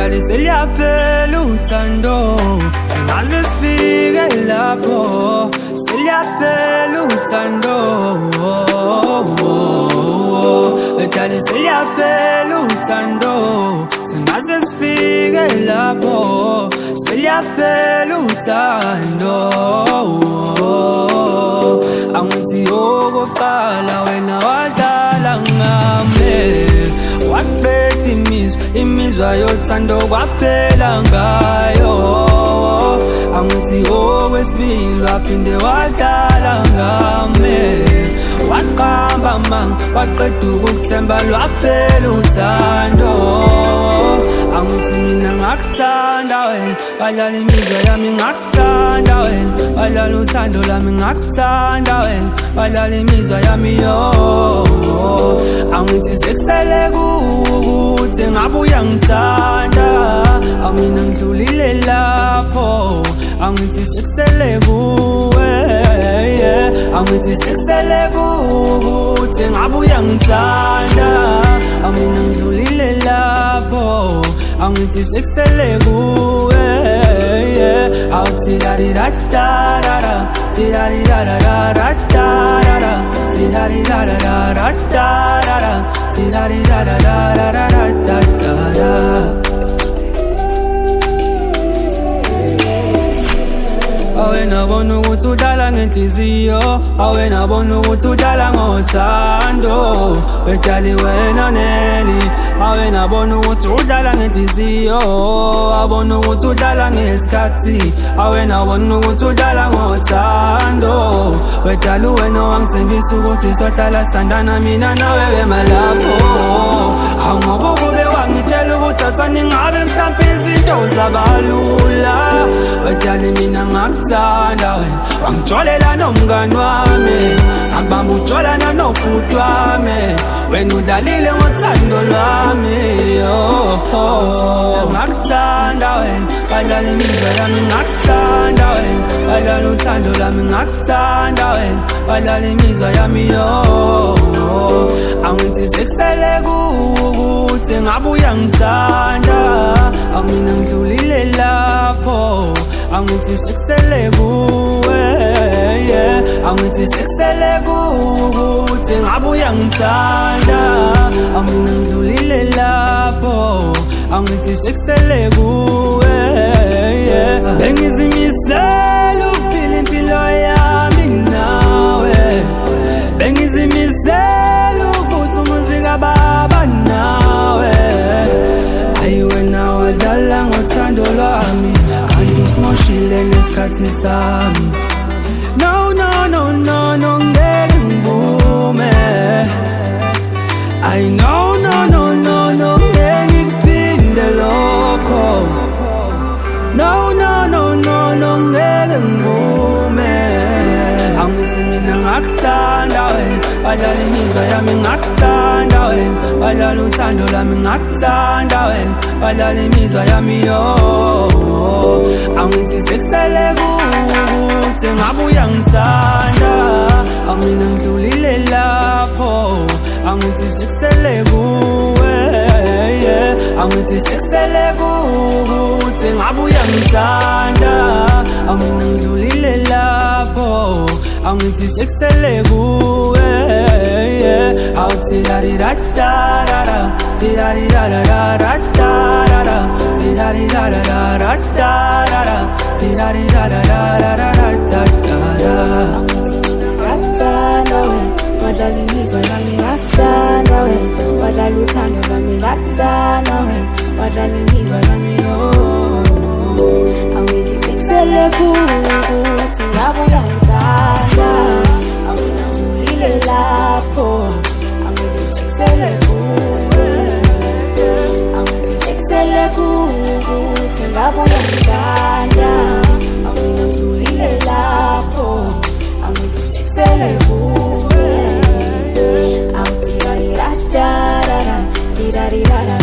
Wetali seliyaphela uthando singaze sifike lapho seliyaphela uthando Wetali seliyaphela uthando singaze sifike lapho seliyaphela uthando Angithi okokuqala wena wadlala ngami waqeda imizwa yothando kwaphela ngayo Angithi okwesibili waphinde wadlala ngami waqamba manga waqeda ukuthemba lwaphela uthando Angithi mina ngakuthanda wena wadlala imizwa yami ngakuthanda wena wadlala uthando lami ngakuthanda wena wadlala imizwa yami yo Angithi sekusele ukuthi ngabe uyangithanda Mina ngidlulile lapho Angithi sekusele kuwe Angithi sekusele ukuthi ngabe uyangithanda Mina ngidlulile lapho Angithi sekusele kuwe Tira-di-da-da-da-da-da Tira-di-da-da-da-da-da-da Tira-di-da-da-da-da-da-da Tira-di-da-da-da-da-da-da Awena bona ukuthi udlala ngenhliziyo Awena bona ukuthi udlala ngothando Wetali wena neli Awena bona ukuthi udlala ngenhliziyo Awona ukuthi udlala ngesikhathi Awena bona ukuthi udlala ngothando Wetali wena wangithembisa ukuthi sohlala sithandana mina nawe wemalapho Ngoba kube wangitshela ukuthi athani ngabe mhlampe izinto zabalula Wetali mina ngakuthanda wena wangitsholela nomngani wami ngakubamba utshwalana nobhuti wami wena udlalile ngothando lwami ngakuthanda wena wadlala imizwa yami ngakuthanda wena wadlala uthando lwami ngakuthanda wena wadlala imizwa yami Angithi sekusele ukuthi ngabe uyangithanda Mina ngidlulile lapho Angithi sekusele kuwe Angithi sekusele ukuthi ngabe uyangithanda Mina ngidlulile lapho Angithi sekusele kuwe Bengizimisele ukuphila impilo yami nawe Bengizimisele ukuvusa umuzika baba nawe Ayi wena wadlala ngothando lwami Kanti usimoshile nesikhathi sami No, no, no, no, no, ngeke ngivume I know, no, no, no, no, ngeke ngikuphinde lokho No, no, no, no, no, ngeke ngivume Angithi mina ngakuthanda wena wadlala imizwa yami ngakuthanda wena wadlala uthando lami ngakuthanda wena wadlala imizwa yami Angithi sekusele ukuthi ngabe uyangithanda Mina ngidlulile lapho Angithi sekusele kuwe Angithi sekusele ukuthi ngabe uyangithanda Mina ngidlulile lapho Angithi sekusele kuwe Tira-di-da-da-da-da Tira-di-da-da-da-da-da Tira-di-da-da-da-da-da Tira-di-da-da-da-da-da Ngakuthanda wena wadlala imizwa yami ngakuthanda wena wadlala uthando lwami ngakuthanda wena wadlala imizwa yami Angithi sekusele ukuthi ngabe uyangithanda Mina ngidlulile lapho Angithi sekusele kuwe Angithi sekusele ukuthi ngabe uyangithanda Mina ngidlulile lapho Angithi sekusele kuwe Tira-di-da-da-da Tira-di-da-da